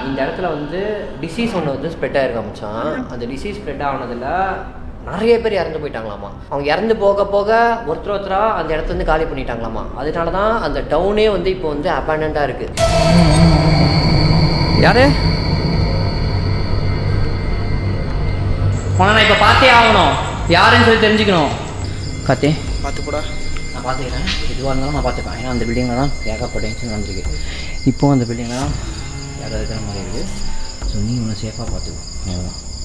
இந்த இடத்துல வந்து டிசீஸ் ஒன்று வந்து ஸ்ப்ரெட் ஆகிருக்க மச்சான். அந்த டிசீஸ் ஸ்ப்ரெட் ஆனதில் நிறைய பேர் இறந்து போயிட்டாங்களாமா. அவங்க இறந்து போக போக ஒருத்தராக அந்த இடத்த வந்து காலி பண்ணிட்டாங்களாமா. அதனால தான் அந்த டவுனே வந்து இப்போ வந்து அபேண்டண்டாக இருக்குது. யாரு நான் இப்போ பார்த்தே ஆகணும், யாருன்னு சொல்லி தெரிஞ்சுக்கணும். காத்தே பார்த்து போடா. நான் பார்த்துக்கிறேன், எதுவாக இருந்தாலும் நான் பார்த்துப்பேன். ஏன்னா அந்த பில்டிங்கில் தான் ஏகப்பட்ட டென்ஷன் வந்துருக்கு. இப்போது அந்த பில்டிங்கில் தான் யாராவது இருக்கிற மாதிரி இருக்குது. ஸோ நீ ஒன்று சேஃபாக பார்த்துக்கோ.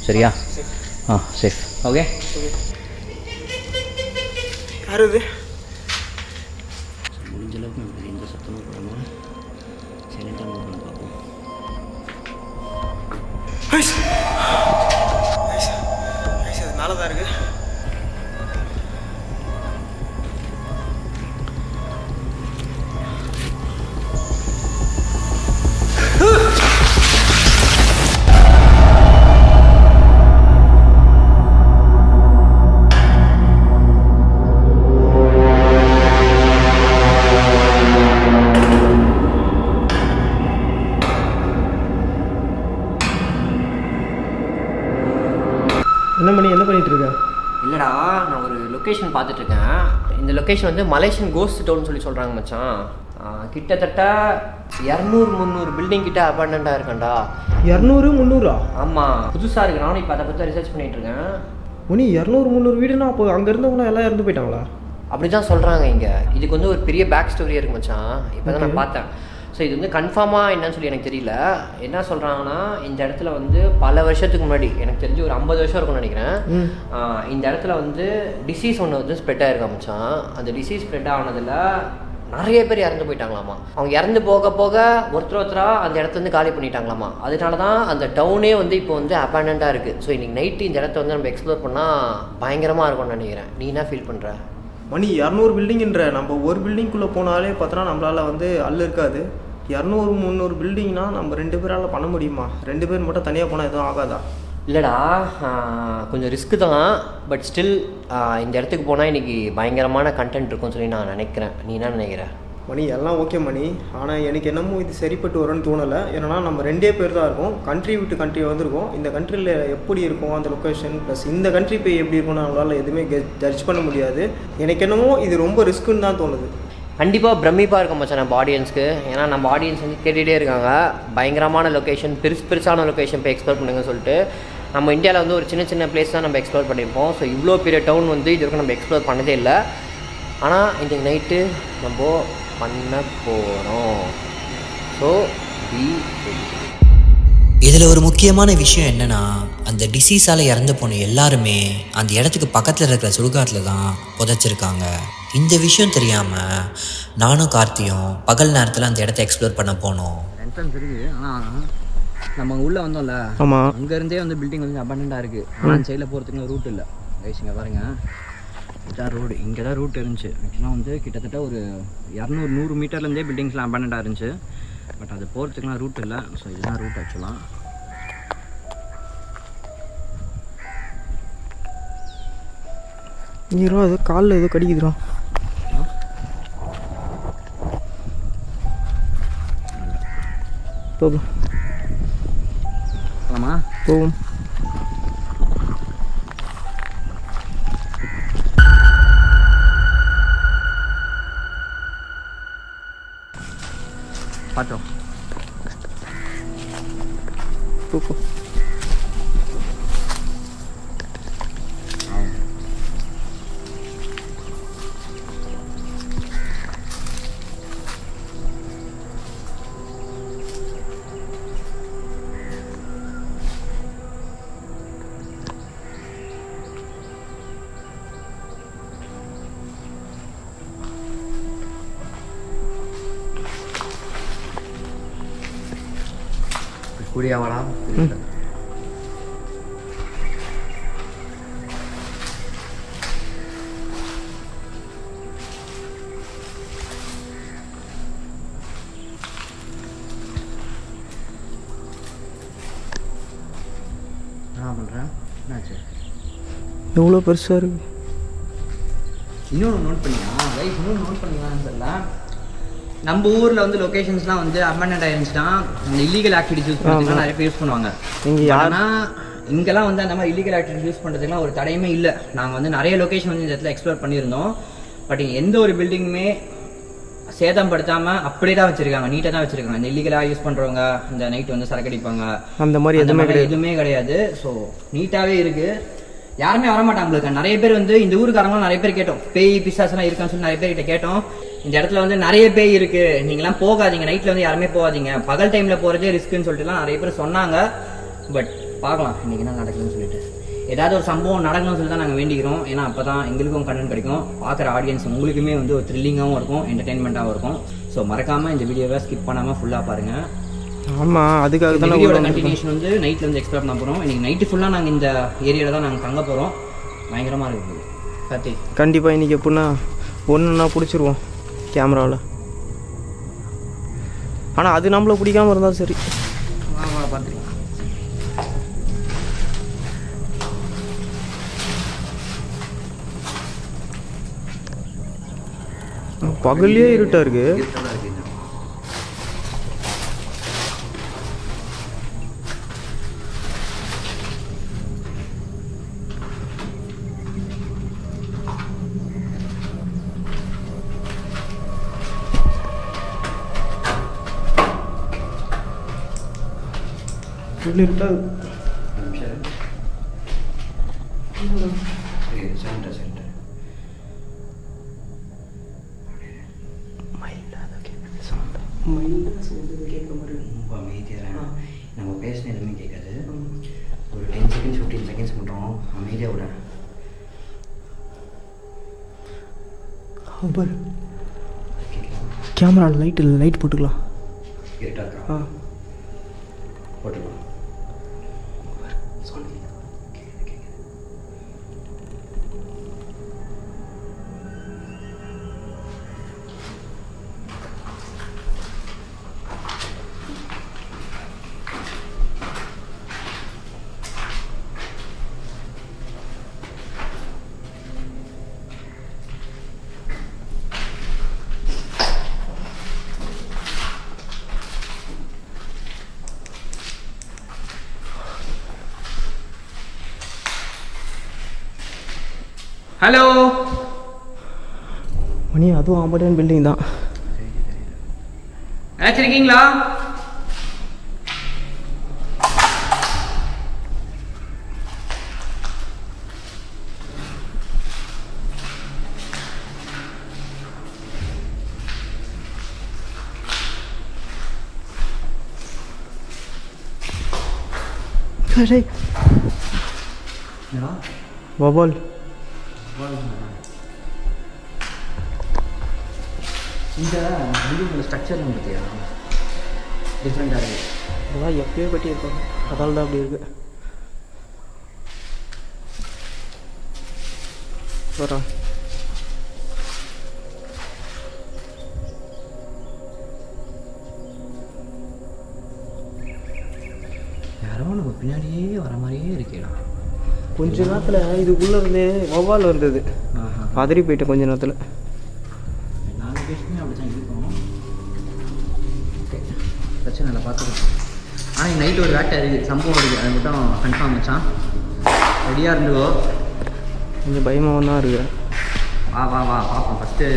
சரியா? சேஃப். ஓகே. யார் இது? முடிஞ்ச அளவுக்கு நம்ம எந்த சத்தமும் போடாமல் சைலண்டாக மூவ் பண்ண பார்ப்போம். அது மேலே தான் இருக்கு. என்ன பண்ணிட்டு இருக்க? இல்லைடா, நான் ஒரு லொக்கேஷன் பார்த்துட்ருக்கேன். இந்த லொக்கேஷன் வந்து மலேசியன் கோஸ்ட் டவுன் சொல்லி சொல்கிறாங்க மச்சான். கிட்டத்தட்ட 200-300 பில்டிங் கிட்ட அபாண்டண்டாக இருக்கேன்டா. 200-300? ஆமாம், புதுசாக இருக்கு. நானும் இப்போ அதை பற்றி ரிசர்ச் பண்ணிகிட்டு இருக்கேன். ஒன்று 200-300 வீடுனா அப்போ அங்கே இருந்தவங்க எல்லாம் இறந்து போயிட்டாங்களா? அப்படி தான் சொல்கிறாங்க. இங்கே இதுக்கு வந்து ஒரு பெரிய பேக் ஸ்டோரியாக இருக்கு மச்சான். இப்போ தான் நான் பார்த்தேன். ஸோ இது வந்து கன்ஃபார்மாக என்னன்னு சொல்லி எனக்கு தெரியல. என்ன சொல்கிறாங்கன்னா, இந்த இடத்துல வந்து பல வருஷத்துக்கு முன்னாடி, எனக்கு தெரிஞ்சு ஒரு 50 வருஷம் இருக்கும்னு நினைக்கிறேன், இந்த இடத்துல வந்து டிசீஸ் ஒன்று வந்து ஸ்ப்ரெட் ஆகிருக்க மச்சான். அந்த டிசீஸ் ஸ்ப்ரெட் ஆனதில் நிறைய பேர் இறந்து போயிட்டாங்களாமா. அவங்க இறந்து போக போக ஒருத்தராக அந்த இடத்த வந்து காலி பண்ணிட்டாங்களாமா. அதனால தான் அந்த டவுனே வந்து இப்போ வந்து அபேண்டண்டாக இருக்குது. ஸோ இன்றைக்கி நைட்டு இந்த இடத்த வந்து நம்ம எக்ஸ்ப்ளோர் பண்ணால் பயங்கரமாக இருக்கும்னு நினைக்கிறேன். நீ என்ன ஃபீல் பண்ணுற? மணி 200 பில்டிங்ன்ற நம்ம ஒரு பில்டிங்குள்ளே போனாலே பார்த்தோன்னா நம்மளால் வந்து இருக்காது. 200-300 பில்டிங்னா நம்ம 2 பேரால் பண்ண முடியுமா? 2 பேர் மட்டும் தனியாக போனால் எதுவும் ஆகாதா? இல்லைடா, கொஞ்சம் ரிஸ்க்கு தான். பட் ஸ்டில் இந்த இடத்துக்கு போனால் இன்றைக்கி பயங்கரமான கண்டென்ட் இருக்கும்னு சொல்லி நான் நினைக்கிறேன். நீ என்ன நினைக்கிற? மணி எல்லாம் ஓகே மணி, ஆனால் எனக்கு என்னமோ இது சரிப்பட்டு வரும்னு தோணலை. ஏன்னா நம்ம 2 பேர் தான் இருக்கோம், கண்ட்ரி விட்டு கண்ட்ரி வந்திருக்கோம். இந்த கண்ட்ரியில் எப்படி இருக்கும் அந்த லொக்கேஷன் ப்ளஸ் இந்த கண்ட்ரி போய் எப்படி இருக்கும்னு நம்மளால் எதுவுமே ஜட்ஜ் பண்ண முடியாது. எனக்கு என்னமோ இது ரொம்ப ரிஸ்க்குன்னு தான் தோணுது. கண்டிப்பாக பிரமிப்பாக இருக்கும் மச்சான் நம்ம ஆடியன்ஸ்க்கு. ஏன்னா நம்ம ஆடியன்ஸ் வந்து கேட்டுகிட்டே இருக்காங்க, பயங்கரமான லொக்கேஷன், பெருசான லொக்கேஷன் போய் எக்ஸ்ப்ளோர் பண்ணுங்கன்னு சொல்லிட்டு. நம்ம இந்தியாவில் வந்து ஒரு சின்ன சின்ன பிளேஸ் தான் நம்ம எக்ஸ்ப்ளோர் பண்ணியிருப்போம். ஸோ இவ்வளோ பெரிய டவுன் வந்து இது வரைக்கும் நம்ம எக்ஸ்ப்ளோர் பண்ணதே இல்லை. ஆனால் இந்த நைட்டு நம்ம பண்ண போகிறோம். ஸோ இதில் ஒரு முக்கியமான விஷயம் என்னென்னா, அந்த டிசீஸால் இறந்து போன எல்லாருமே அந்த இடத்துக்கு பக்கத்தில் இருக்கிற சுடுகாட்டில் தான் புதைச்சிருக்காங்க. இந்த விஷயம் தெரியாமல் நானும் கார்த்தியும் பகல் நேரத்தில் அந்த இடத்த எக்ஸ்ப்ளோர் பண்ண போனோம். என்ட்ரன்ஸ் இருக்குது, ஆனால் நம்ம உள்ளே வந்தோம்ல, ஆமாம், அங்கேருந்தே வந்து பில்டிங் வந்து அபண்டண்டாக இருக்குது. ஆனால் அந்த சைடில் போகிறதுக்கு ரூட் இல்லை. கைஸுங்க பாருங்கள், இதான் ரோடு. இங்கே தான் ரூட் இருந்துச்சு. ஆக்சுவலாக வந்து கிட்டத்தட்ட ஒரு 200-100 மீட்டர்லேருந்தே பில்டிங்ஸ்லாம் அபண்டண்டாக இருந்துச்சு. பட் அது போகிறதுக்குலாம் ரூட் இல்லை. ஸோ இதுதான் ரூட் ஆக்சுவலாக. நீரோ அது காலில் ஏதோ கடிக்குதுரோ. போகும் ஆமா போகும். பார்த்தோம் போகும். கூடியாவாடா. என்ன பண்ணுறேன்? என்னாச்சு? எவ்வளோ பெருசாக இருக்குது. இன்னொன்று நோட் பண்ணியா? ரைஸ் இன்னொன்று நோட் பண்ணிங்களான்னு தெரியல. நம்ம ஊரில் வந்து லொக்கேஷன்ஸ்லாம் வந்து அபண்டன்ட் ஆயிருந்துச்சுன்னா இந்த இல்லீகல் ஆக்டிவிட்டிஸ் யூஸ் பண்ணுறதுக்குலாம் நிறைய பேர் யூஸ் பண்ணுவாங்க. ஆனால் இங்கெல்லாம் வந்து அந்த மாதிரி இல்லீகல் ஆக்டிவிட்டிஸ் யூஸ் பண்ணுறதுக்குலாம் ஒரு தடையுமே இல்லை. நாங்கள் வந்து நிறைய லொக்கேஷன் வந்து இந்த இடத்துல எக்ஸ்ப்ளோர் பண்ணியிருந்தோம். பட் எந்த ஒரு பில்டிங்குமே சேதம் படுத்தாமல் அப்படியே தான் வச்சிருக்காங்க, நீட்டாக தான் வச்சிருக்காங்க. இந்த இல்லீகலாக யூஸ் பண்ணுறவங்க இந்த நைட் வந்து சரக்கடிப்பாங்க அந்த மாதிரி எதுவுமே கிடையாது. ஸோ நீட்டாகவே இருக்குது. யாருமே வரமாட்டாங்க. நிறைய பேர் வந்து இந்த ஊருக்காரங்களும் நிறைய பேர் கேட்டோம், பேய் பிசாசெல்லாம் இருக்கான்னு சொல்லி நிறைய பேர்கிட்ட கேட்டோம். இந்த இடத்துல வந்து நிறைய பேய் இருக்கு, நீங்களாம் போகாதீங்க, நைட்ல வந்து யாருமே போகாதீங்க, பகல் டைம்ல போறதே ரிஸ்க்குன்னு சொல்லிட்டுலாம் நிறைய பேர் சொன்னாங்க. பட் பார்க்கலாம் இன்னைக்கு என்ன நடக்குதுன்னு சொல்லிட்டு. ஏதாவது ஒரு சம்பவம் நடக்கணும்னு சொல்லி தான் நாங்கள் வேண்டிக்கிறோம். ஏன்னா அப்பதான் எங்களுக்கும் கண்டென்ட் கிடைக்கும், பார்க்குற ஆடியன்ஸ் உங்களுக்குமே வந்து ஒரு த்ரில்லிங்காகவும் இருக்கும், என்டர்டைன்மெண்ட்டாகவும் இருக்கும். ஸோ மறக்காம இந்த வீடியோவை ஸ்கிப் பண்ணாமல் ஃபுல்லாக பாருங்க. ஆமாம், அதுக்காக தான் வீடியோட கண்டினியூஷன் வந்து நைட்டில் வந்து எக்ஸ்ப்ளோர் பண்ண போகிறோம். இன்னைக்கு நைட்டு ஃபுல்லாக நாங்கள் இந்த ஏரியாவில் தான் நாங்கள் தங்க போகிறோம். பயங்கரமாக இருக்குது கார்த்தி. கண்டிப்பாக இன்றைக்கி எப்படின்னா ஒன்றுன்னா பிடிச்சிருவோம் கேமராவில். ஆனால் அது நம்மளை பிடிக்காமல் இருந்தால் சரி. பார்த்துக்கலாம். பகல்லே இருட்டாக இருக்கு. நம்ம பேசின எதுவுமே கேட்காது. ஒரு 10 செகண்ட்ஸ் 15 செகண்ட்ஸ் மட்டும் அமைதியாக விட. கேமரா லைட் போட்டுக்கலாம். இருட்டா இருக்கா? போட்டுக்கலாம். ஹலோ மணி, அதுவும் ஆம்படையான் பில்டிங் தான். ஏதாச்சும் இருக்கீங்களா? வவால் இந்த வீடியோட ஸ்ட்ரக்சர்லாம் பார்த்தியா டிஃப்ரெண்டாக இருக்குது. அதெல்லாம் எப்பயோ கட்டியிருப்பாங்க, அதால் தான் அப்படி இருக்கு. வரா யாரோ நம்ம பின்னாடியே வர மாதிரியே இருக்கேடா. கொஞ்ச நேரத்தில் இதுக்குள்ளே இருந்தே வவ்வால் வந்தது, பதறி போயிட்டேன் கொஞ்ச நேரத்தில். நாலு பேருமே அப்படி தான் இருக்கும். ஓகே, பிரச்சனை இல்லை, பார்த்துக்கலாம். ஆனால் நைட்டு ஒரு வேட்டை இருக்குது, சம்பவம் இருக்குது, அது மட்டும் கன்ஃபார்ம் வச்சான். ரெடியாக இருந்துக்கோ. கொஞ்சம் பயமாக தான் இருக்கு. வா வா வா பார்ப்போம் ஃபஸ்ட்டு.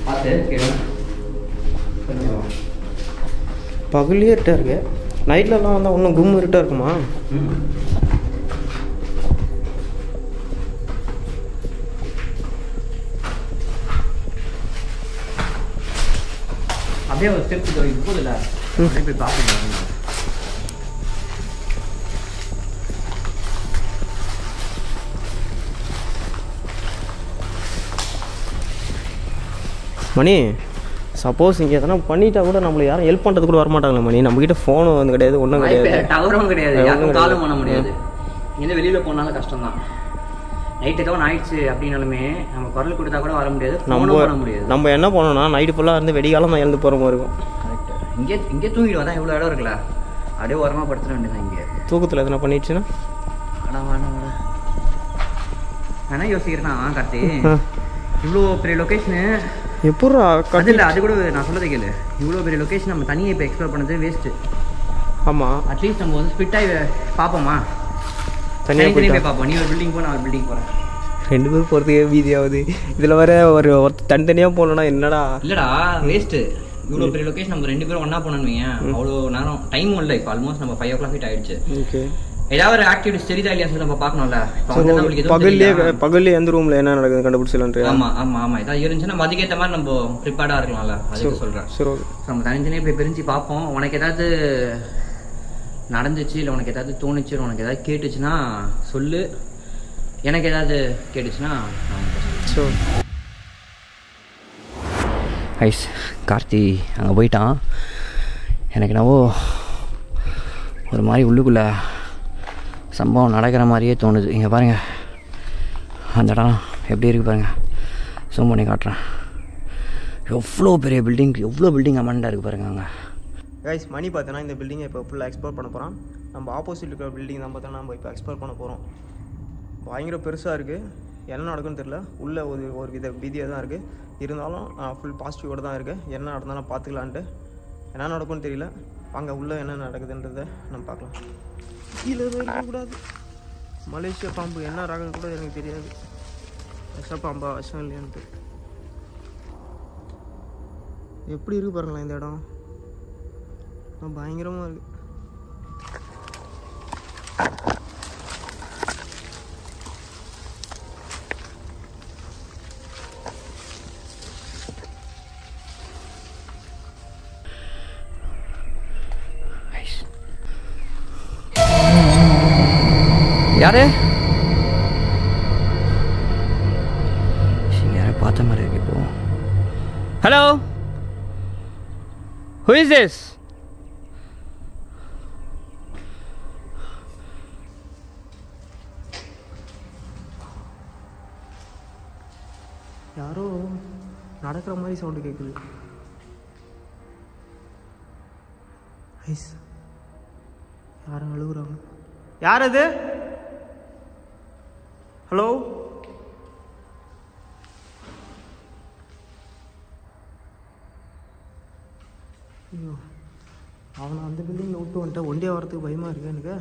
பார்த்து கேட்கலாம். பகல்லே இருட்டாக இருக்கு, நைட்லலாம் வந்தால் இன்னும் கும் இருட்டாக இருக்குமா? அப்படியே ஒரு ஸ்டெப் போதில்ல, போய் பார்த்துக்கலாம். மணி, சப்போஸ் இங்கே எதனா பண்ணிட்டா கூட நம்மளை யாரும் ஹெல்ப் பண்ணுறது கூட வரமாட்டாங்களே மணி. நம்மக்கிட்ட ஃபோனும் வந்து கிடையாது, ஒன்றும் கிடையாது, டவரும் கிடையாது, யாரும் காலும் பண்ண முடியாது. இங்கே வெளியில் போனாலும் கஷ்டம் தான். நைட்டு தான் ஆயிடுச்சு அப்படின்னாலுமே நம்ம குரல் கொடுத்தா கூட வர முடியாது, ஃபோனும் பண்ண முடியாது. நம்ம என்ன பண்ணோம்னா நைட்டு ஃபுல்லாக இருந்து வெடிகாலம் எழுந்து போகிற மாதிரி இருக்கும். கரெக்ட். இங்கே தூங்கிடுவா தான், இவ்வளோ இடம் இருக்குல்ல, அப்படியே ஓரமாக படுத்துட வேண்டியதான். இங்கே தூக்கத்தில் எதனா பண்ணிடுச்சுன்னா வேணாம் வேணாம் வேணாம். நான் என்ன யோசிக்கிறேன்னா கார்த்தி, இவ்வளோ பெரிய லொக்கேஷனு எப்பட்றா அது இல்லை, அது கூட நான் சொல்றது கேளு. இவ்வளோ பெரிய லொக்கேஷன் நம்ம தனியாக இப்போ எக்ஸ்ப்ளோர் பண்ணது வேஸ்ட்டு. ஆமாம், அட்லீஸ்ட் நம்ம வந்து ஸ்பிட்டாகி பார்ப்போமா, தனியாக போய் பார்ப்போம். நீ ஒரு பில்டிங் போ, நான் ஒரு பில்டிங் போகிறேன். 2 பேர் போகிறதுக்கே வீதியாகுது. இதில் வர ஒரு தனித்தனியாக போகணுன்னா என்னடா? இல்லைடா வேஸ்ட்டு. இவ்வளோ பெரிய லொக்கேஷன் நம்ம 2 பேரும் ஒன்றா போனோன்னு அவ்வளோ நேரம் டைமும் இல்லை. இப்போ ஆல்மோஸ்ட் நம்ம 5 o'clock ஆயிடுச்சு. ஓகே, ஏதாவது ஒரு ஆக்டிவிட்டிஸ் தெரியுதா இல்லையா சொல்லி நம்ம பார்க்கணும்ல. பகல்லே எந்த ரூமில் என்ன நடக்குது கண்டுபிடிச்சலான்ட்டு. ஆமாம் ஏதாவது இருந்துச்சுன்னா அதுக்கேற்ற மாதிரி நம்ம ப்ரிப்பேர்டாக இருக்கலாம்ல, அதுக்கு சொல்கிறேன். சரி, ஓகே. நம்ம தனித்தனியாக போய் பிரிஞ்சு பார்ப்போம். உனக்கு ஏதாவது நடந்துச்சு இல்லை உனக்கு ஏதாவது தோணுச்சு இல்லை உனக்கு ஏதாவது கேட்டுச்சுன்னா சொல்லு. எனக்கு ஏதாவது கேட்டுச்சுன்னா சரி. ஐஸ் கார்த்தி அங்கே போயிட்டான். எனக்கு என்னவோ ஒரு மாதிரி உள்ளுக்குள்ளே சம்பவம் நடக்கிற மாதிரியே தோணுது. இங்கே பாருங்கள், அந்த இடம் எப்படி இருக்குது பாருங்கள். ஜூம் பண்ணி காட்டுறேன். எவ்வளோ பெரிய பில்டிங், எவ்வளோ பில்டிங் அமௌண்ட்டாக இருக்குது பாருங்க. அங்கே கைஸ் மணி பார்த்தோன்னா இந்த பில்டிங்கை இப்போ ஃபுல்லாக எக்ஸ்ப்ளோர் பண்ண போகிறோம். நம்ம ஆப்போசிட் இருக்கிற பில்டிங் தான் பார்த்தோன்னா நம்ம இப்போ எக்ஸ்ப்ளோர் பண்ண போகிறோம். பயங்கர பெருசாக இருக்குது. என்ன நடக்குன்னு தெரியல. உள்ளே ஒரு வித பீதியாக தான் இருக்குது. இருந்தாலும் ஃபுல் பாசிட்டிவோடு தான் இருக்குது. என்ன நடந்தாலும் பார்த்துக்கலான்ட்டு. என்ன நடக்கும்னு தெரியல. அங்கே உள்ளே என்ன நடக்குதுன்றதை நம்ம பார்க்கலாம். கீழே இருக்கக்கூடாது. மலேசியா பாம்பு என்ன ரகம் கூட எனக்கு தெரியாது. விஷ பாம்பா விஷம் இல்லையான்ட்டு. எப்படி இருக்குது பாருங்களேன் இந்த இடம். பயங்கரமாக இருக்குது. யாரு யாரை பார்த்த மாதிரி இருக்கு இப்போ. Hello, who is this? யாரோ நடக்கிற மாதிரி சவுண்டு கேட்குது. ஐஸ், யாரும் அழுகுறாங்க. யார் அது? ஹலோ, ஐயோ, அவனை அந்த பில்டிங்கில் விட்டு வந்துட்டேன். ஒண்டியா வரத்துக்கு பயமாக இருக்கு எனக்கு.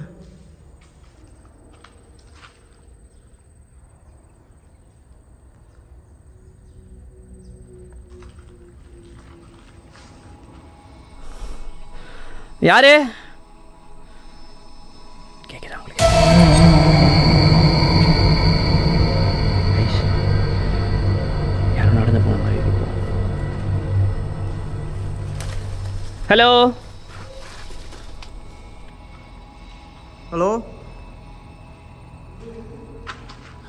யாரு கேக்குதா உங்களுக்கு? யாரும் நடந்து போன மாதிரி இருக்கு. ஹலோ ஹலோ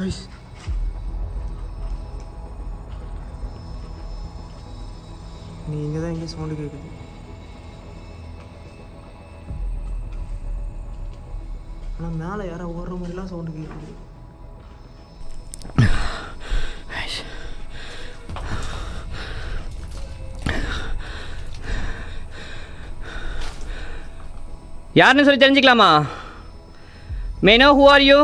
ஐஸ், நீ இங்கே தான் எங்கேயும் சவுண்டு கேட்குது. ஆனால் மேலே யாரோ ஓடுற மாதிரிலாம் சவுண்டு கேட்குது. யாருன்னு சொல்லி தெரிஞ்சுக்கலாமா? May I know who are you?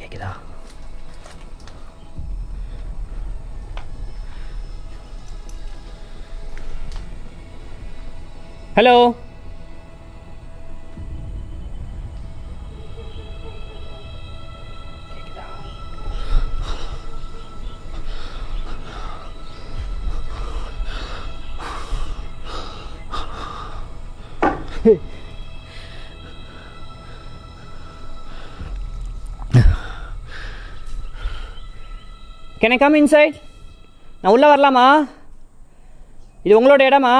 கேக்குதா? Hello, Can I come inside? நான் உள்ள வரலாமா? இது உங்களோட இடமா?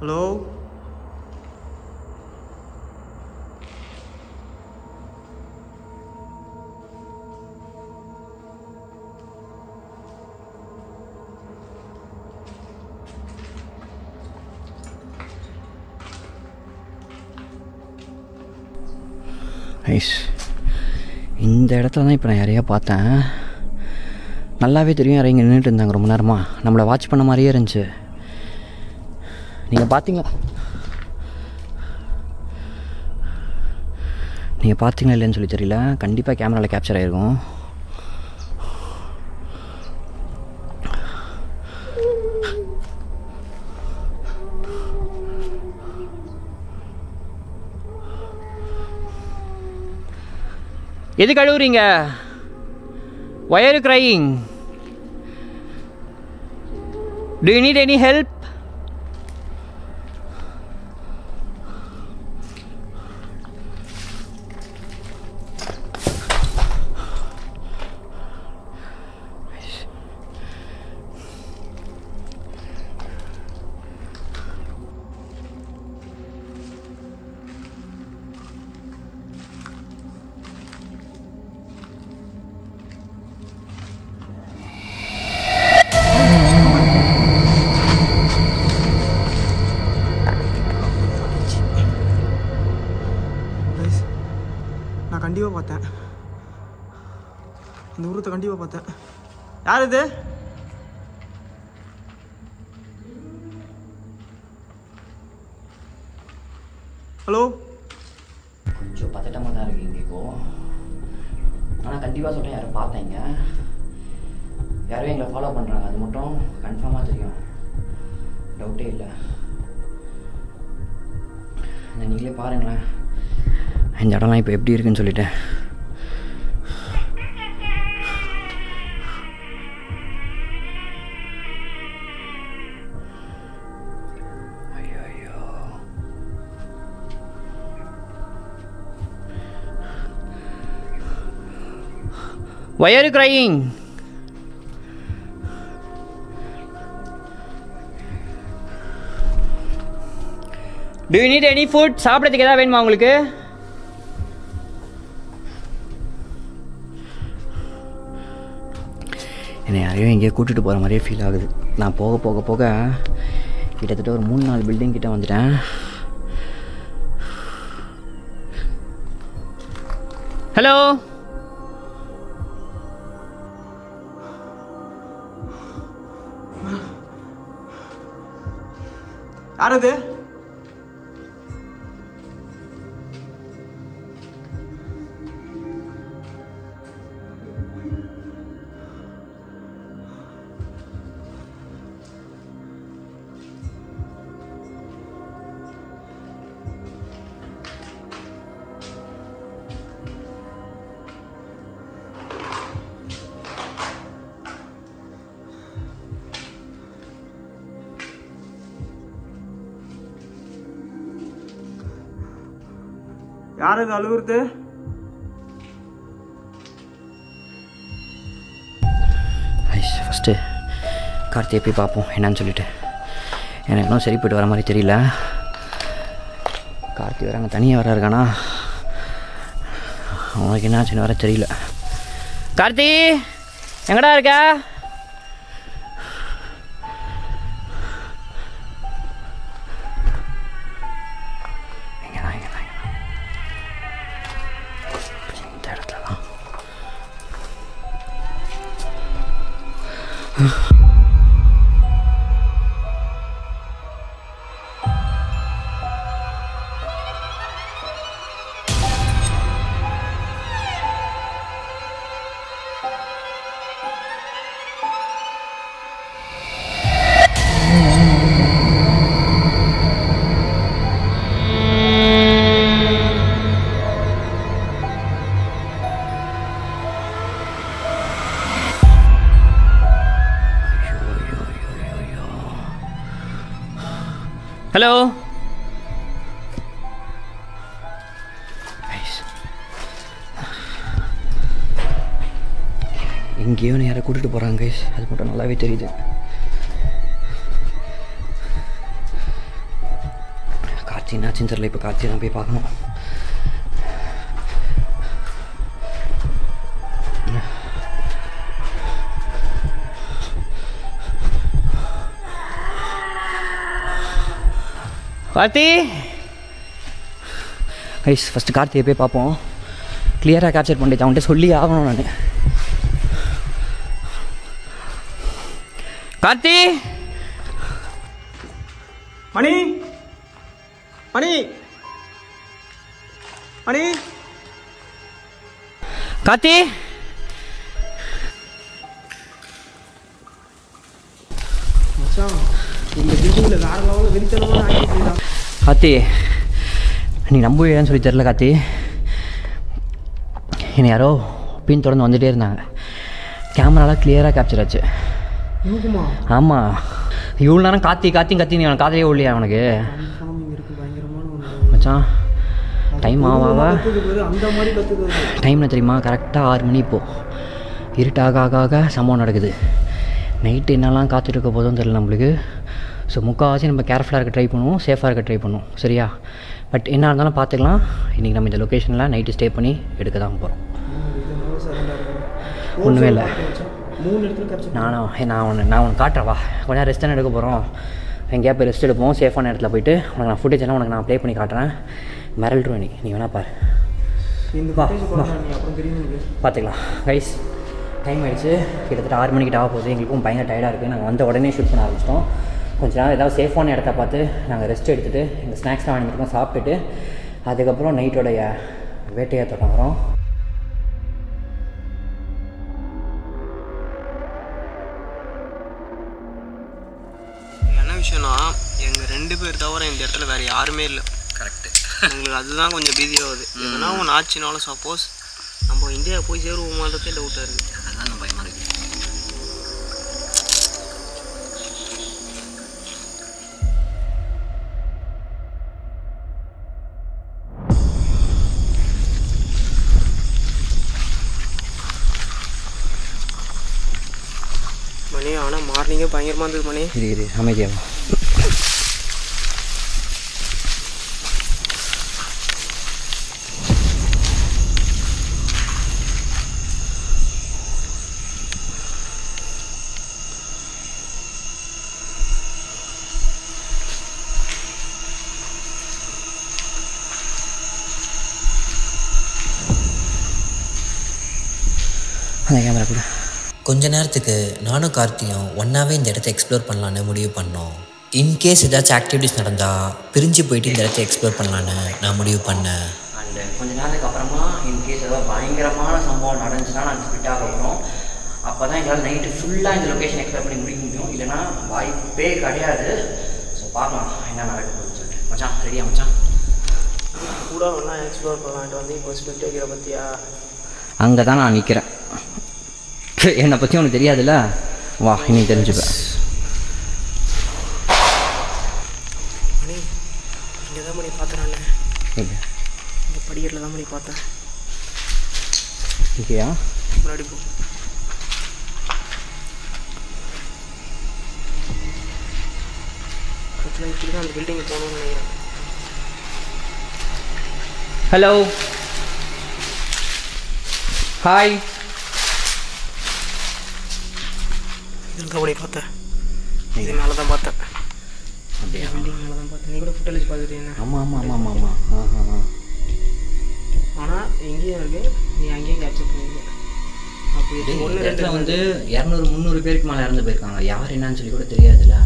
ஹலோ, ஐஸ், இந்த இடத்துல தான் இப்போ நான் யாரையா பார்த்தேன். நல்லாவே தெரியும் யாரையும் இங்கே நின்றுட்டு இருந்தாங்க ரொம்ப நேரமாக. நம்மளை வாட்ச் பண்ண மாதிரியே இருந்துச்சு. நீங்கள் பார்த்தீங்களா இல்லைன்னு சொல்லி தெரியல. கண்டிப்பாக கேமராவில் கேப்சர் ஆகிருக்கும். எது கழுவுறீங்க? Why are you crying? Do you need any help? நான் கண்டிப்பாக பார்த்தேன், இந்த உருவத்தை கண்டிப்பாக பார்த்தேன். யார் இது? ஹலோ. கொஞ்சம் பதட்டமாக தான் இருக்குது இங்கே இப்போது. ஆனால் கண்டிப்பாக சொல்கிறேன், யாரும் பார்த்தேங்க. யாரும் எங்களை ஃபாலோ பண்ணுறாங்க, அது மட்டும் கன்ஃபார்மாக தெரியும், டவுட்டே இல்லை. நீங்களே பாருங்களேன் இந்த இடம்லாம் இப்போ எப்படி இருக்குன்னு சொல்லிட்டேன். ஐயோ, why are you crying? Do you need any food? சாப்பிட்றதுக்கு ஏதாவது வேணுமா உங்களுக்கு? என்னை யாரையும் எங்கேயோ கூட்டிகிட்டு போகிற மாதிரியே ஃபீல் ஆகுது. நான் போக போக போக கிட்டத்தட்ட ஒரு 3-4 பில்டிங் கிட்ட வந்துட்டேன். ஹலோ, யார் அது? யார் இது அழுகுறது? ஃபஸ்ட்டு கார்த்தியை போய் பார்ப்போம் என்னன்னு சொல்லிட்டு. எனக்கு இன்னும் சரி போய்ட்டு வர மாதிரி தெரியல. கார்த்தி வராங்க, தனியாக வர இருக்கானா, அவனுக்கு என்ன ஆச்சுன்னு வர தெரியல. கார்த்தி எங்கடா இருக்க? ஹலோ, எங்கேயோ யாரை கூட்டிகிட்டு போகிறாங்க கைஸ், அது மட்டும் நல்லாவே தெரியுது. கார்த்தி என்னாச்சுன்னு தெரியல. இப்போ கார்த்தி தான் போய் பார்க்கணும். கார்த்தி கைஸ், ஃபஸ்ட்டு கார்த்தியை போய் பார்ப்போம். கிளியராக கேப்சர் பண்ணிட்டு அவன்கிட்ட சொல்லி ஆகணும் நான். கார்த்தி மணி மணி மணி கார்த்தி மச்சான் இந்த பில்டிங்கில் வேறு லெவலில் வெறித்தனமான ஆகிட்டு தான். கார்த்தி நீ நம்புவேன்னு சொல்லி தெரில கார்த்தி. என்னை யாரோ பின் தொடர்ந்து வந்துகிட்டே இருந்தாங்க. கேமராலாம் கிளியராக கேப்சர் ஆச்சு. ஆமாம் இவ்வளோ நேரம் காத்தி நீ அவனை காதையே இல்லையா அவனுக்கு மச்சான்? டைம் ஆவா அந்த மாதிரி கற்றுக்கிறது டைமில் தெரியுமா? கரெக்டாக 6 மணி. இப்போது இருட்டாக ஆக சம்பவம் நடக்குது. நைட்டு என்னெல்லாம் காத்துட்ருக்க போதும் தெரியல நம்மளுக்கு. ஸோ முக்கால்வாசி நம்ம கேர்ஃபுல்லாக இருக்க ட்ரை பண்ணுவோம், சேஃபாக இருக்க ட்ரை பண்ணுவோம், சரியா? பட் என்ன இருந்தாலும் பார்த்துக்கலாம். இன்றைக்கி நம்ம இந்த லொக்கேஷனில் நைட்டு ஸ்டே பண்ணி எடுக்க தான் போகிறோம். ஒன்றுமே இல்லை. 3 இடத்துல கேப்சர் நான் உனக்கு காட்டுறவா. கொஞ்சம் ரெஸ்ட் தானே எடுக்க போகிறோம். எங்கேயா போய் ரெஸ்ட் எடுப்போம், சேஃபான இடத்துல போய்ட்டு உனக்கு நான் ஃபுட்டேஜ் எல்லாம் உனக்கு நான் ப்ளே பண்ணி காட்டுறேன். மிரல்ட்ருவேன் நீ வேணா பாரு. பார்த்துக்கலாம் கைஸ். டைம் ஆகிடுச்சு, கிட்டத்தட்ட 6 மணிக்கிட்ட ஆக போகுது. எங்களுக்கும் பயங்கர டயர்டாக இருக்குது. நாங்கள் வந்த உடனே ஷூட் பண்ண ஆரம்பிச்சிட்டோம். கொஞ்சம் நேரம் ஏதாவது சேஃபான இடத்த பார்த்து நாங்கள் ரெஸ்ட் எடுத்துகிட்டு எங்கள் ஸ்நாக்ஸ்லாம் வாங்கிட்டு சாப்பிட்டுட்டு அதுக்கப்புறம் நைட்டோடைய வேட்டையை தொடங்குறோம். என்ன விஷயம்னா எங்கள் 2 பேர் தவிர இந்த இடத்துல வேறு யாருமே இல்லை. கரெக்டு. எங்களுக்கு அதுதான் கொஞ்சம் பீதி ஆகுது. எதுனா ஒன்று ஆச்சுனாலும் சப்போஸ் நம்ம இந்தியா போய் சேருவோமான்றதே டவுட்டாக இருக்குது. அதுதான் பயமாக இருக்குது. மணி ஆனால் மார்னிங்கே பயங்கரமாக இருந்தது. மணி இரு அமைதியாக அந்த கேமரா கூட. கொஞ்ச நேரத்துக்கு நானும் கார்த்தியும் ஒன்றாவே இந்த இடத்த எக்ஸ்ப்ளோர் பண்ணலான்னு முடிவு பண்ணோம். இன்கேஸ் ஏதாச்சும் ஆக்டிவிட்டீஸ் நடந்தால் பிரிஞ்சு போயிட்டு இந்த இடத்த எக்ஸ்ப்ளோர் பண்ணலான்னு நான் முடிவு பண்ணேன். அண்டு கொஞ்ச நேரத்துக்கு அப்புறமா இன்கேஸ் ஏதாவது பயங்கரமான சம்பவம் நடந்துச்சுன்னா நாங்கள் ஸ்பிட் ஆக போகிறோம். அப்போ தான் எங்களால் நைட்டு ஃபுல்லாக இந்த லொக்கேஷன் எக்ஸ்ப்ளோர் பண்ணி முடிக்க முடியும். இல்லைனா வாய்ப்பே கிடையாது. ஸோ பார்க்கலாம் என்ன நடக்குதுன்னு சொல்லிட்டு. மச்சான் ரெடியா மச்சான்? கூட ஒன்றா எக்ஸ்ப்ளோர் பண்ணலான்ட்டு வந்து இப்போ ஸ்பிட் வைக்கிற பற்றியா? அங்கே தான் நான் நிற்கிறேன். என்னை பற்றி உனக்கு தெரியாதுல்ல, வா இன்னைக்கு தெரிஞ்சுப்பேன். மணி இங்கே தான் மணி பார்த்தேன். நான் இந்த படிக்கட்டில் தான் மணி பார்த்தேன். ஓகேயா? முன்னாடி போ. இப்படி தான் அந்த பில்டிங்கு போகணும்னு நினைக்கிறேன். Hello hi. இதில் தான் மணி பார்த்தேன். இது மேலே தான் பார்த்தேன். அப்படியா? பில்டிங் மேலே தான் பார்த்தேன். நீ கூட ஃபுட்டேஜ் பார்த்துட்டீங்க. ஆமாம். ஆனால் எங்கேயும் இருக்குது, நீ அங்கேயும் கேப்சர் பண்ணியிருக்க. அப்போ இது ஒன்று இடத்துல வந்து 200-300 பேருக்கு மேலே இறந்து போயிருக்காங்க. யார் என்னன்னு சொல்லி கூட தெரியாதுல்ல.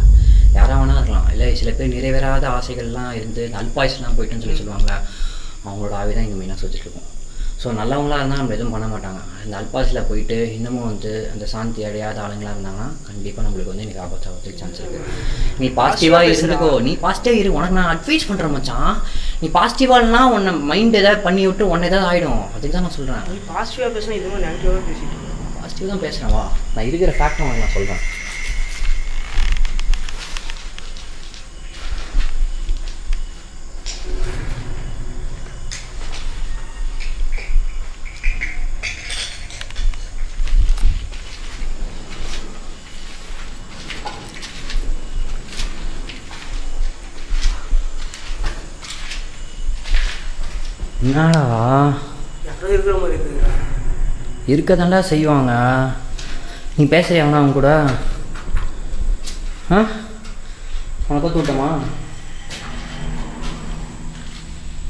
யாராக வேணா இருக்கலாம். இல்லை சில பேர் நிறைவேறாத ஆசைகள்லாம் இருந்து அல்பாயுஸ்லாம் போயிட்டுன்னு சொல்லி சொல்லுவாங்க. அவங்களோட ஆவி தான் இங்கே மெயினாக சுற்றிட்டுருக்கோம். ஸோ நல்லவங்களாக இருந்தால் நம்ம எதுவும் பண்ண மாட்டாங்க. அந்த அல்பாஸில் போயிட்டு இன்னமும் வந்து அந்த சாந்தி அடையாத ஆளுங்களாக இருந்தாங்கன்னா கண்டிப்பாக நம்மளுக்கு வந்து இன்றைக்கி ஆபத்தாகிறதுக்கு சான்ஸ் இருக்குது. நீ பாசிட்டிவாக இருந்துக்கோ. நீ பாசிட்டிவாக இரு. உனக்கு நான் அட்வைஸ் பண்ணுறேன் மச்சான். நீ பாசிட்டிவாகனா உன்னை மைண்ட் ஏதாவது பண்ணி விட்டு உன்னை ஏதாவது ஆகிடும். அதுக்கு தான் நான் சொல்கிறேன். நீ பாசிட்டிவாக பேசினா இதுவும் நெகட்டிவாக பேசிட்டு. பாசிட்டிவ் தான் பேசுகிறேன். வா நான் இருக்கிற ஃபேக்ட் உனக்கு நான் சொல்கிறேன். என்னடா யாரும் இருக்கிற மாதிரி இருக்குது. இருக்கதாண்டா செய்வாங்க. நீ பேசுறியாங்கண்ணா அவங்க கூட? உனக்கு தூட்டமா?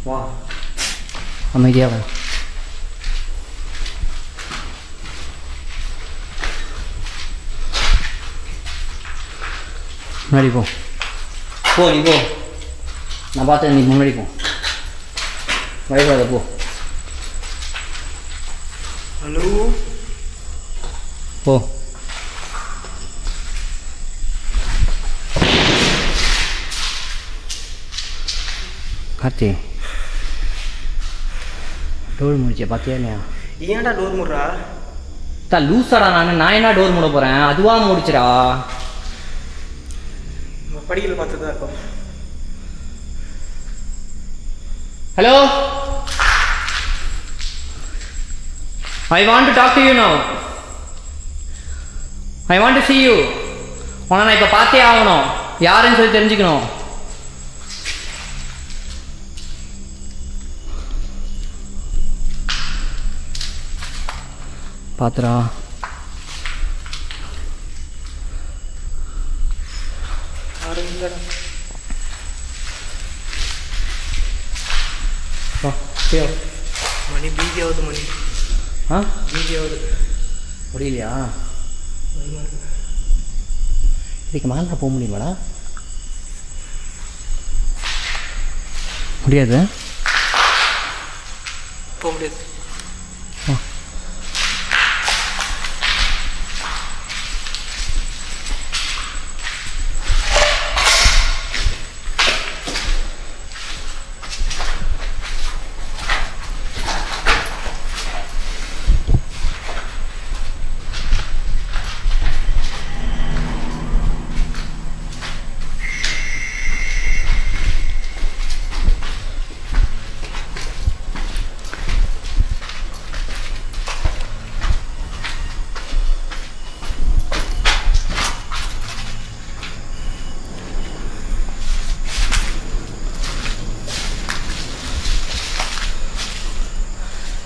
வா அமைதியாக வா. முன்னாடி போ போ, நீ போ. நான் பார்த்தேன், நீ முன்னாடி போ. வயசாத போ. ஹலோ போ. கார்த்தி, டோர் முடிச்ச பார்த்தியா இல்லையா? ஏன்டா டோர் மூடுறா? லூசாடா நான் என்ன டோர் மூட போகிறேன்? அதுவாக முடிச்சிடா. படிக்கல பார்த்து தான் இருக்கோம். Hello, I want to talk to you now. I want to see you. உன்னை நான் இப்போ பார்த்தே ஆகணும். யாருன்னு சொல்லி தெரிஞ்சுக்கணும். பாத்துரா. மணி பீதியாவது மணி. பீதியாவது முடியலையா? இதுக்கு மேலே போக முடியுமாடா? முடியாது, போக முடியாது.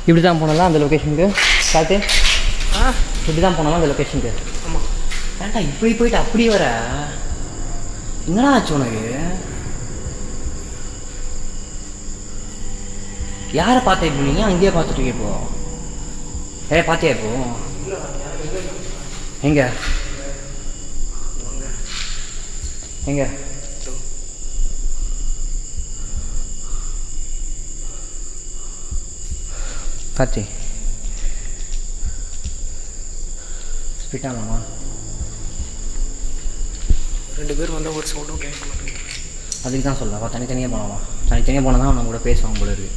இப்படி தான் போனலாம் அந்த லொக்கேஷனுக்கு. காத்து, இப்படி தான் போனலாம் அந்த லொக்கேஷனுக்கு. ஆமாம். ஏன்டா இப்படி போயிட்டு அப்படி வர? என்னடா ஆச்சு உனக்கு? யாரை பார்த்தா இப்போ? நீங்கள் அங்கேயே பார்த்துட்டு இருக்கே இப்போ. யாரையா பார்த்தியா இப்போ? எங்க எங்க? கார்த்தி, ஸ்பீட்டாகலாமா? 2 பேர் வந்தால் ஒரு சவுண்டும் கேட்க மாட்டேங்குது. அதுக்கு தான் சொல்லலாம். தனித்தனியாக போனாமா? தனித்தனியாக போனால் தான் அவங்க கூட பேசுவாங்க போல இருக்குது.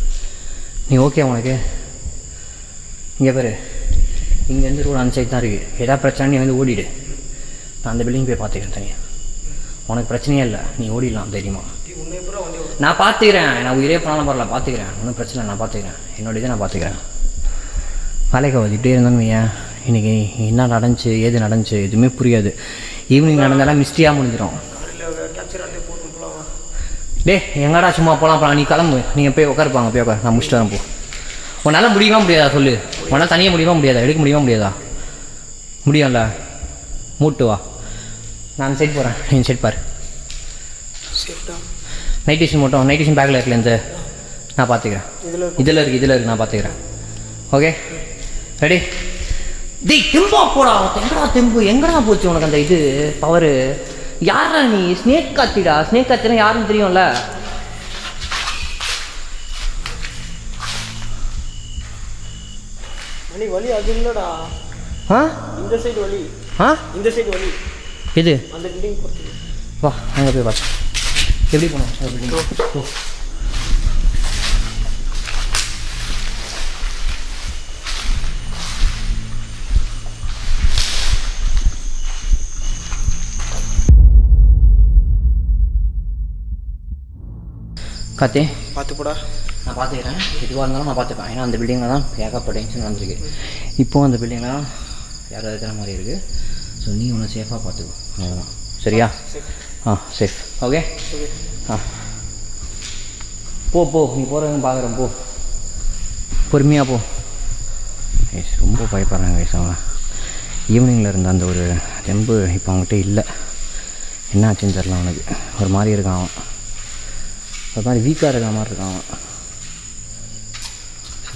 நீ ஓகே உனக்கு? இங்கே பாரு, இங்கேருந்து ரோடு அந்த சைடு தான் இருக்குது. எதாவது பிரச்சனை நீ வந்து ஓடிடு. நான் அந்த பில்டிங் போய் பார்த்துக்கிறேன் தனியாக. உனக்கு பிரச்சனையே இல்லை, நீ ஓடிடலாம் தெரியுமா? நான் பார்த்துக்கிறேன். நான் உயிரே போனாலும் பரவாயில்ல, பார்த்துக்கிறேன். ஒன்றும் பிரச்சனை, நான் பார்த்துக்கிறேன். என்னோட இதை நான் பார்த்துக்கிறேன். வேலைக்காவது இப்படியே இருந்தாங்க ஏன்? இன்றைக்கி என்ன நடந்துச்சு, ஏது நடந்துச்சு எதுவுமே புரியாது. ஈவினிங் நடந்தாலும் மிஸ்டியாக முடிஞ்சிடும். டே எங்கடா சும்மா போகலாம். நீ கிளம்பு, நீங்கள் போய் உட்காருப்பாங்க. போய் உட்கார், நான் முடிச்சுட்டு வரேன். போ. உன்னால் முடியுமா முடியாதா சொல்லு? உன்னால் தனியாக முடியுமா முடியாதா? எடுக்க முடியுமா முடியாதா? முடியும்ல, மூட்டு வா. நான் சைட் போகிறேன், நீ சைட் பாரு. நைட் டியூஷன் மட்டும், நைட் டியூஷன் பேக்கில் இருக்குல்ல, இந்த நான் பார்த்துக்கிறேன். இதில் இருக்குது நான் பார்த்துக்கிறேன். Okay ready? டேய் தெம்பா போடா. எங்கடா போச்சு உனக்கு அந்த இது பவரு? யாரா நீ? ஸ்னேக் காத்திடா. ஸ்னேக் காத்தினா யாருன்னு தெரியும்ல? மணி வலி அது இல்லைடா. இந்த சைடு வலி. இந்த சைடு வலி. எது? அந்த பில்டிங் போகிறது. வா அங்கே போய் பார்த்து எப்படி போனோம் பில்டிங். காத்தே பார்த்து போடா. நான் பார்த்துக்கிறேன். எதுவாக இருந்தாலும் நான் பார்த்துப்பேன். ஏன்னா அந்த பில்டிங்கில் தான் ஏகப்பட்ட டென்ஷன் வந்துருக்கு. இப்போது அந்த பில்டிங்லாம் யாராவது இருக்கிற மாதிரி இருக்குது. ஸோ நீ ஒன்று சேஃபாக பார்த்துக்கோ, அவ்வளோதான். சரியா? சேஃப். ஓகே. போ நீ போகிறவங்க பார்க்குறேன். போ பொறுமையாக போ. ரொம்ப பயப்படுறாங்க அவங்க. ஈவினிங்கில் இருந்த அந்த ஒரு தெம்பு இப்போ அவங்ககிட்ட இல்லை. என்ன ஆச்சுன்னு தெரில. அவனுக்கு ஒரு மாதிரி இருக்கான். அவன் ஒரு மாதிரி வீக்காக இருக்கிற மாதிரி இருக்கான் அவன்.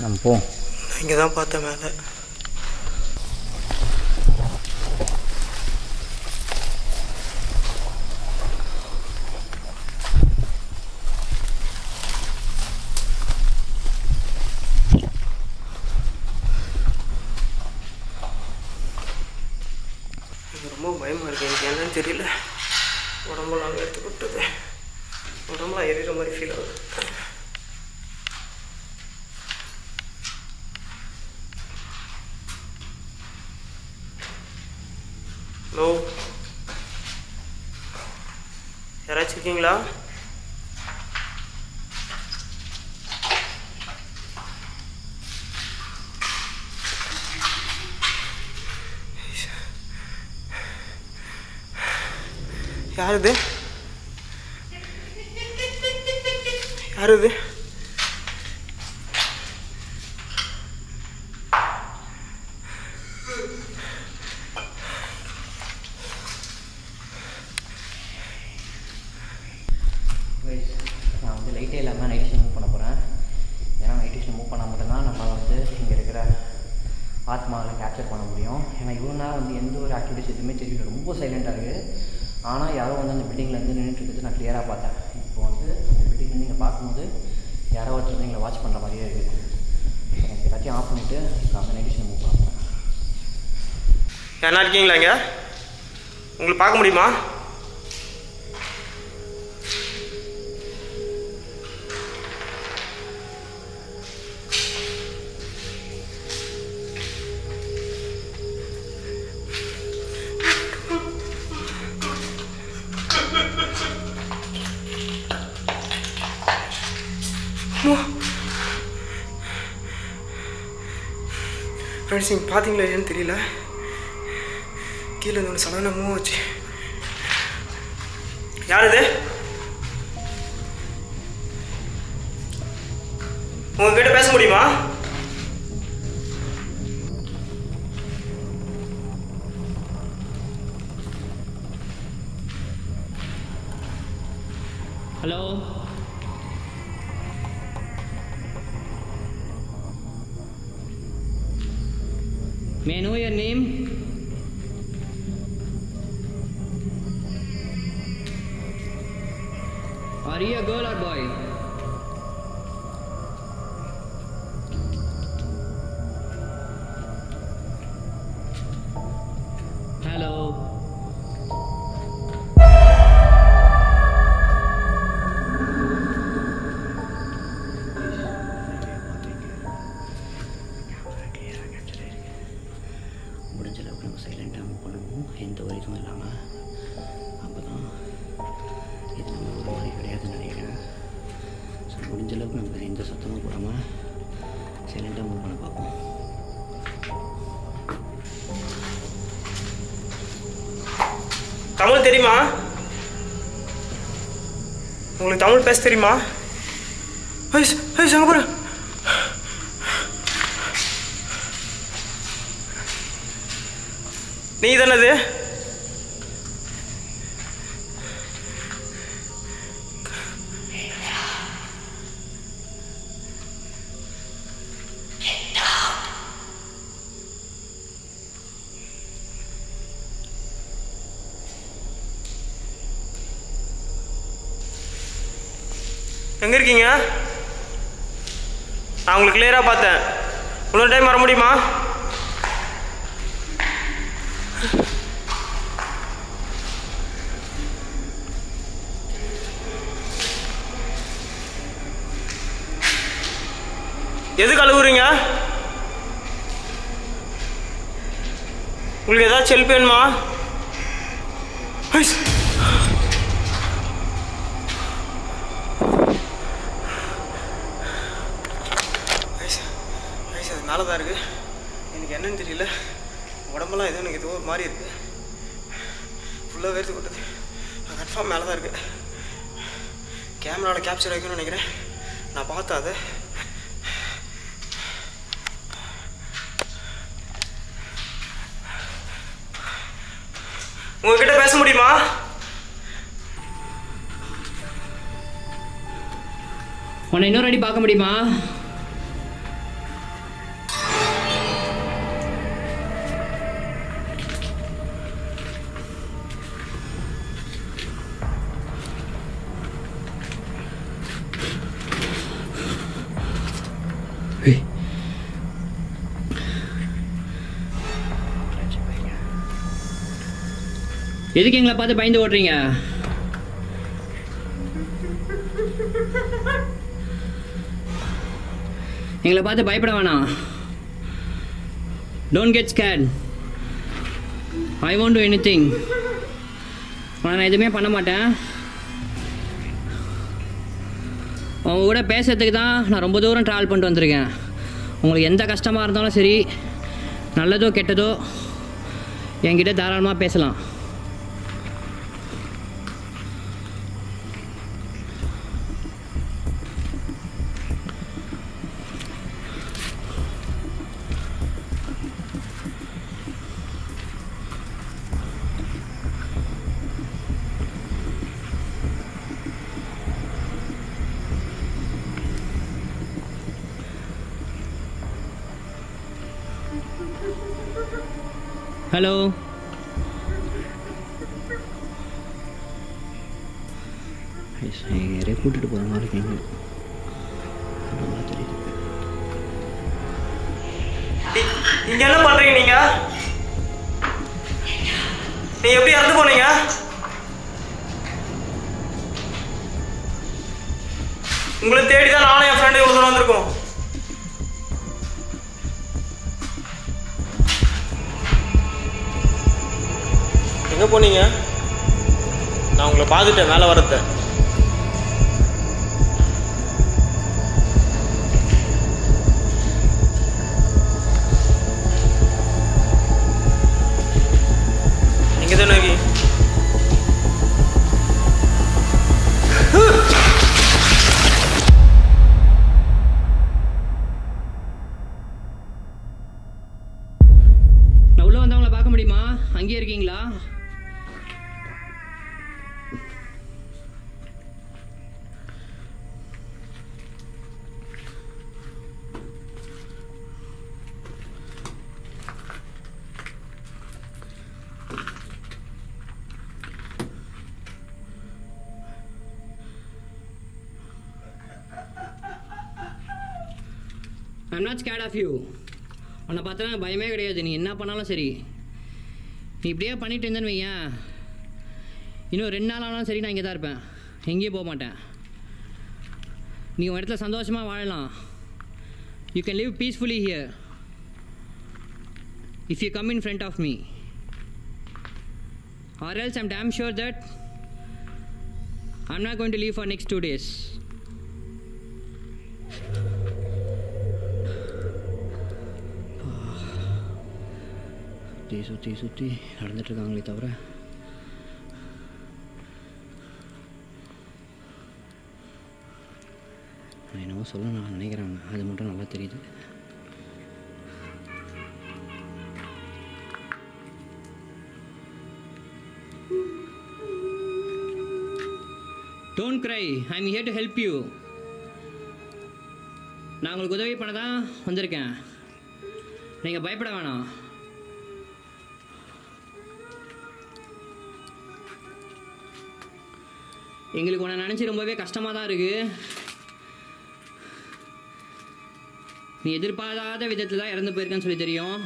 நம்ம போ. இங்கே தான் பார்த்தேன் மேலே. தெரியல, உடம்பெல்லாம் எடுத்து விட்டது, உடம்புலாம் எரிகிற மாதிரி ஃபீல் ஆகுது. ஹலோ, யாராச்சும் இருக்கீங்களா? யார் இது? யார் இது? நான் வந்து லைட்டே இல்லாமல் நைட் விஷன் மூவ் பண்ண போகிறேன். ஏன்னா நைட் விஷன் மூவ் பண்ணால் மட்டும்தான் நம்ம வந்து இங்கே இருக்கிற ஆத்மாவில் கேப்சர் பண்ண முடியும். ஏன்னா இவ்வளோ நேரம் வந்து எந்த ஒரு ஆக்டிவிட்டிஸ் எதுவுமே தெரியல, ரொம்ப சைலண்ட்டாக இருக்குது. ஆனால் யாரோ வந்து அந்த பில்டிங்லேருந்து நின்றுட்டு இருக்கிறது நான் கிளியராக பார்த்தேன். இப்போ வந்து அந்த பில்டிங்லேருந்து நீங்கள் பார்க்கும்போது யாரோ ஒருத்தர் வந்து எங்களை வாட்ச் பண்ணுற மாதிரியே இருக்குது. எனக்கு எல்லாத்தையும் ஆஃப் பண்ணிவிட்டு இப்போ அந்த நைட் விஷன் மூவ் பண்ணுறேன். யாரா இருக்கீங்களா இங்கே? உங்களுக்கு பார்க்க முடியுமா? ஃப்ரெண்ட்ஸ், நீங்கள் பார்த்தீங்களா ஏன்னு தெரியல, கீழே இருந்து ஒன்று சடனாக மூவ் ஆச்சு. யார் இது? உங்ககிட்ட பேச முடியுமா? Hello, may I know your name? Are you a girl or boy? Hello. முடிஞ்ச அளவுக்கு நம்ம சைலண்டாக மூவ் பண்ணணும், எந்த ஒரு இதுவும் இல்லாமல். அப்போ தான் இது நம்ம ஒரு மாதிரி கிடையாதுன்னு நினைக்கிறேன். ஸோ முடிஞ்ச அளவுக்கு நம்ம எந்த சத்தமும் போடாமல் சைலண்டாக மூவ் பண்ண பார்ப்போம். தமிழ் தெரியுமா? உங்களுக்கு தமிழ் பேச தெரியுமா? அங்கே போகிறேன். நீ தானது? எங்கே இருக்கீங்க? நான் உங்களுக்கு கிளியராக பார்த்தேன். இன்னொரு டைம் வர முடியுமா? எதுக்கு அழுகுறீங்க? உங்களுக்கு ஏதாச்சும் ஹெல்ப் வேணுமா? அது மேலே தான் இருக்குது. எனக்கு என்னன்னு தெரியல, உடம்பெல்லாம் எதுவும் எனக்கு ஏதோ ஒரு மாதிரி இருக்குது, ஃபுல்லாக வேர்த்து கொட்டது. கன்ஃபார்ம் மேலே தான் இருக்குது. கேமராவில் கேப்சர் ஆகிக்கணும்னு நினைக்கிறேன். நான் பார்த்தேன் அதை. உங்ககிட்ட பேச முடியுமா? உன்னை இன்னொரு அடி பார்க்க முடியுமா? எதுக்கு எங்களை பார்த்து பயந்து ஓடுறீங்க? எங்களை பார்த்து பயப்பட வேணாம். Don't get scared. I want to anything. நான் எதுவுமே பண்ண மாட்டேன். உங்க கூட பேசுறதுக்கு தான் நான் ரொம்ப தூரம் ட்ராவல் பண்ணிட்டு வந்திருக்கேன். உங்களுக்கு எந்த கஷ்டமாக இருந்தாலும் சரி, நல்லதோ கெட்டதோ என்கிட்ட தாராளமாக பேசலாம். ஹலோ, யாரையும் கூட்டிட்டு போகிற மாதிரி இருக்கீங்க. இங்க என்ன பண்றீங்க நீங்க? நீங்க எப்படி இறந்து போனீங்க? உங்களை தேடிதான் நானும் என் ஃப்ரெண்டு இவ்வளவு தூரம் வந்திருக்கோம். எங்க போனீங்க? நான் உங்களை பார்த்துட்டேன் மேலே வரத்த. நீங்க தானே நான் உள்ள வந்தவங்களை பார்க்க முடியுமா? அங்கேயே இருக்கீங்களா? I'm not scared of you. உன்னை பார்த்தா எனக்கு பயமே கிடையாது. நீ என்ன பண்ணாலும் சரி. நீ இப்படியே பண்ணிட்டு இருந்தேன்னு வையேன், இன்னும் 2 நாள் ஆனாலும் சரி நான் இங்கே தான் இருப்பேன். எங்கேயும் போக மாட்டேன். நீ உன் இடத்துல சந்தோஷமாக வாழலாம். You can live peacefully here if you come in front of me. Or else I'm damn sure that I'm not going to leave for next 2 days. சுற்றி சுற்றி நடந்துட்டுருக்காங்களே தவிர என்னவோ சொல்ல நான் நினைக்கிறாங்க. அது மட்டும் நல்லா தெரியுது. Don't cry. I'm here to help you. நான் உங்களுக்கு உதவி பண்ண தான் வந்திருக்கேன். நீங்கள் பயப்பட வேணாம். எங்களுக்கு உன்னை நினச்சி ரொம்பவே கஷ்டமாக தான் இருக்குது. நீ எதிர்பாராத விதத்தில் தான் இறந்து போயிருக்கேன்னு சொல்லி தெரியும்.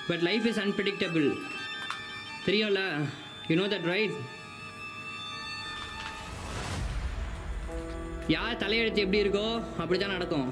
But life is unpredictable. தெரியும்ல? You know that right? யார் தலையெழுத்து எப்படி இருக்கோ அப்படி தான் நடக்கும்.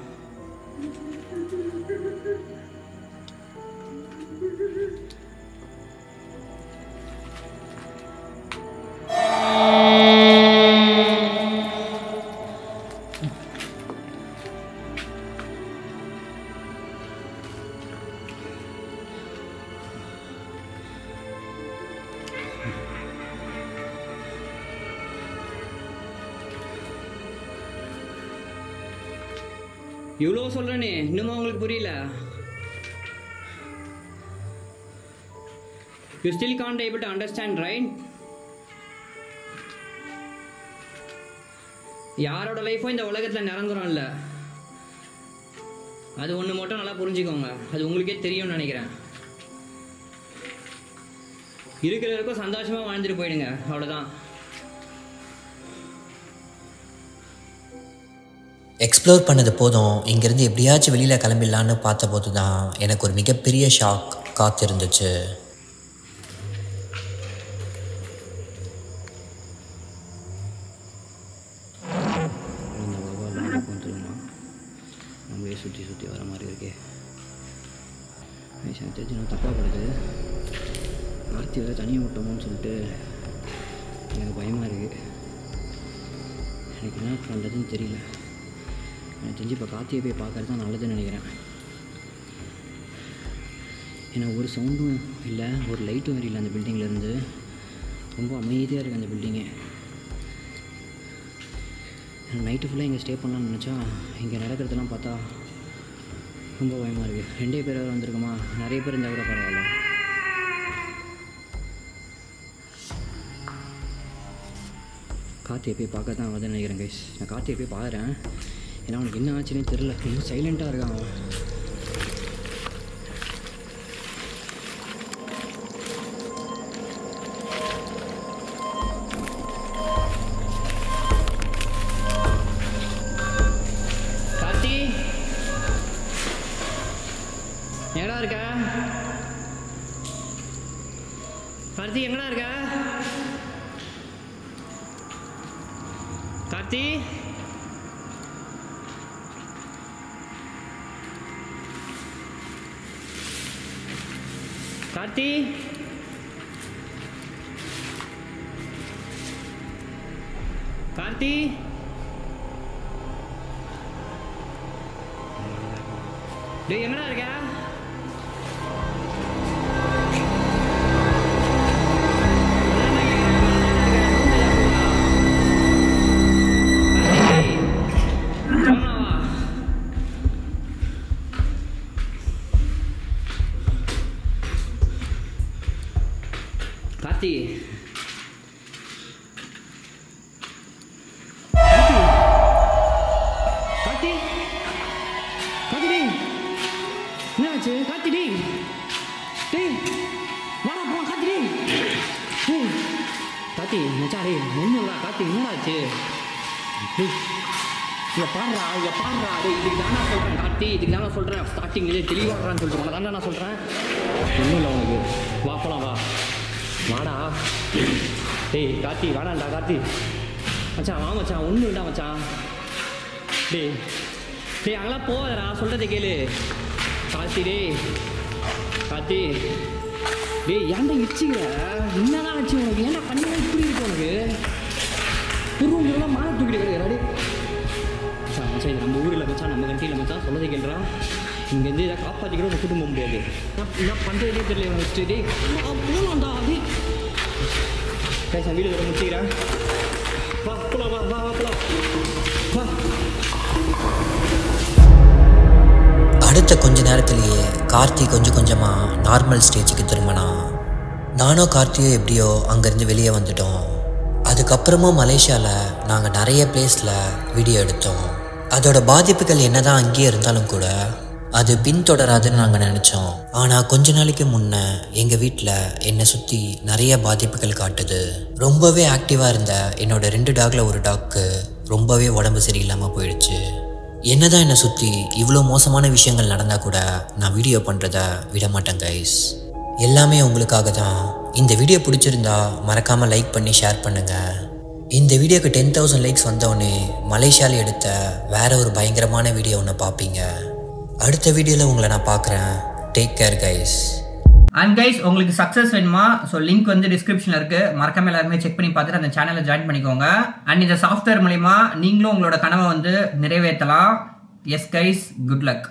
இவ்வளோ சொல்கிறேனே, இன்னுமா உங்களுக்கு புரியல? You still can't able to understand, right? யாரோட லைஃபும் இந்த உலகத்தில் நிரந்தரம் இல்லை. அது ஒன்று மட்டும் நல்லா புரிஞ்சுக்கோங்க. அது உங்களுக்கே தெரியும்னு நினைக்கிறேன். இருக்கிற வரைக்கும் சந்தோஷமாக வாழ்ந்துட்டு போயிடுங்க, அவ்வளோதான். எக்ஸ்ப்ளோர் பண்ணது போதும், இங்கேருந்து எப்படியாச்சும் வெளியில் கிளம்பிடலான்னு பார்த்தபோது தான் எனக்கு ஒரு மிகப்பெரிய ஷாக். காத்திருந்துச்சு. நம்மளே சுற்றி சுற்றி வர மாதிரி இருக்கே. எனக்கு தெரிஞ்சு நான் தப்பாக படுது. கார்த்தி வேறு தனியாக விட்டோமோன்னு சொல்லிட்டு எனக்கு பயமாக இருக்குது. எனக்கு என்ன பண்ணுறதுன்னு தெரியல. எனக்கு தெரிஞ்சு இப்போ கார்த்தியை போய் பார்க்கறது தான் நல்லதுன்னு நினைக்கிறேன். ஏன்னா ஒரு சவுண்டும் இல்லை, ஒரு லைட்டும் வேறு இல்லை அந்த பில்டிங்லேருந்து. ரொம்ப அமைதியாக இருக்குது அந்த பில்டிங்கே. நைட்டு ஃபுல்லாக இங்கே ஸ்டே பண்ணலான்னு நினச்சா இங்கே நடக்கிறதுலாம் பார்த்தா ரொம்ப பயமாக இருக்குது. 2 பேர் வேறு வந்திருக்குமா, நிறைய பேர் இருந்தால் கூட பரவாயில்ல. கார்த்தியை போய் பார்க்க தான் வந்து நினைக்கிறேன் கைஸ். நான் கார்த்தியை போய் பார்க்குறேன். ஏன்னா அவனுக்கு என்ன ஆச்சுன்னே தெரில, ரொம்ப சைலண்ட்டாக இருக்கான் அவன். கார்த்தி எங்கடா இருக்க? கார்த்தி எங்கடா இருக்க? கார்த்தி கார்த்தி கார்த்தி டேய் எங்கடா இருக்க? கார்த்தி கார்த்தி கார்த்தி டேய் என்னாச்சு? கார்த்தி டேய் டேய் வாடா போ கார்த்தி டேய் டேய் கார்த்தி மச்சான் டேய் ஒன்றும் இல்லை கார்த்தி என்னாச்சு? டேய் இங்கே பாடுறா டேய் இதுக்கு தானே சொல்கிறேன் கார்த்தி, இதுக்கு தானே சொல்கிறேன் ஸ்டார்டிங்லேயே தெளிவாடுறான்னு சொல்கிறேன். உனக்கு தானே நான் சொல்கிறேன். ஒன்றும் இல்லை உனக்கு, வா போலாம் வா வாடா. டேய் கார்த்தி வாடாண்டா கார்த்தி. மச்சான் வா மச்சான், ஒன்றும் இல்லைடா மச்சான். டேய் டேய் அங்கெல்லாம் போதடா, சொல்கிறத கேளு கார்த்தி. டேய் கார்த்தி டேய் ஏன்டா இடிச்சிக்கிற? என்னதான் வச்சு உனக்கு? ஏன்டா பண்ணி இப்படி இருக்கு உனக்கு? புருவங்கெல்லாம் மாலை தூக்கிட்டு கிடையாது. மச்சான் மச்சான் இது நம்ம ஊரில் மச்சான், நம்ம கண்ட்ரியில் மச்சான், சொல்லதை கேள்றான். இங்கேருந்து இதை காப்பாற்றிக்கிற உனக்கு கூட்டு போக முடியாது. என்ன பண்ணுறதே தெரியல இவனுக்கு. டேய் போகலாம்டா அது பேச வீடு வர முடிச்சுக்கிறேன். வா போலாம் வா வா வா போலாம் வா. அடுத்த கொஞ்ச நேரத்திலேயே கார்த்தி கொஞ்சம் கொஞ்சமாக நார்மல் ஸ்டேஜுக்கு திரும்பினான். நானும் கார்த்தியும் எப்படியோ அங்கேருந்து வெளியே வந்துட்டோம். அதுக்கப்புறமா மலேசியாவில் நாங்கள் நிறைய பிளேஸில் வீடியோ எடுத்தோம். அதோட பாதிப்புகள் என்னதான் அங்கேயே இருந்தாலும் கூட அது பின்தொடராதுன்னு நாங்கள் நினச்சோம். ஆனால் கொஞ்ச நாளைக்கு முன்னே எங்கள் வீட்டில் என்னை சுற்றி நிறைய பாதிப்புகள் காட்டுது. ரொம்பவே ஆக்டிவாக இருந்த என்னோட 2 டாகில் ஒரு டாக்கு ரொம்பவே உடம்பு சரியில்லாமல் போயிடுச்சு. என்னதான் என்னை சுற்றி இவ்வளோ மோசமான விஷயங்கள் நடந்தால் கூட நான் வீடியோ பண்ணுறத விட மாட்டேன் கைஸ். எல்லாமே உங்களுக்காக தான். இந்த வீடியோ பிடிச்சிருந்தா மறக்காமல் லைக் பண்ணி ஷேர் பண்ணுங்கள். இந்த வீடியோக்கு 10,000 லைக்ஸ் வந்தோடனே மலேசியாவில் எடுத்த வேற ஒரு பயங்கரமான வீடியோ ஒன்று பார்ப்பீங்க. அடுத்த வீடியோவில் உங்களை நான் பார்க்குறேன். Take care guys. And guys உங்களுக்கு சக்ஸஸ் வேணுமா? ஸோ லிங்க் வந்து டிஸ்கிரிப்ஷனில் இருக்குது. மறக்காம எல்லாருமே செக் பண்ணி பார்த்துட்டு அந்த சேனலை ஜாயின் பண்ணிக்கோங்க. அண்ட் இந்த சாஃப்ட்வேர் மூலிமா நீங்களும் உங்களோட கனவை வந்து நிறைவேற்றலாம். Yes guys, good luck.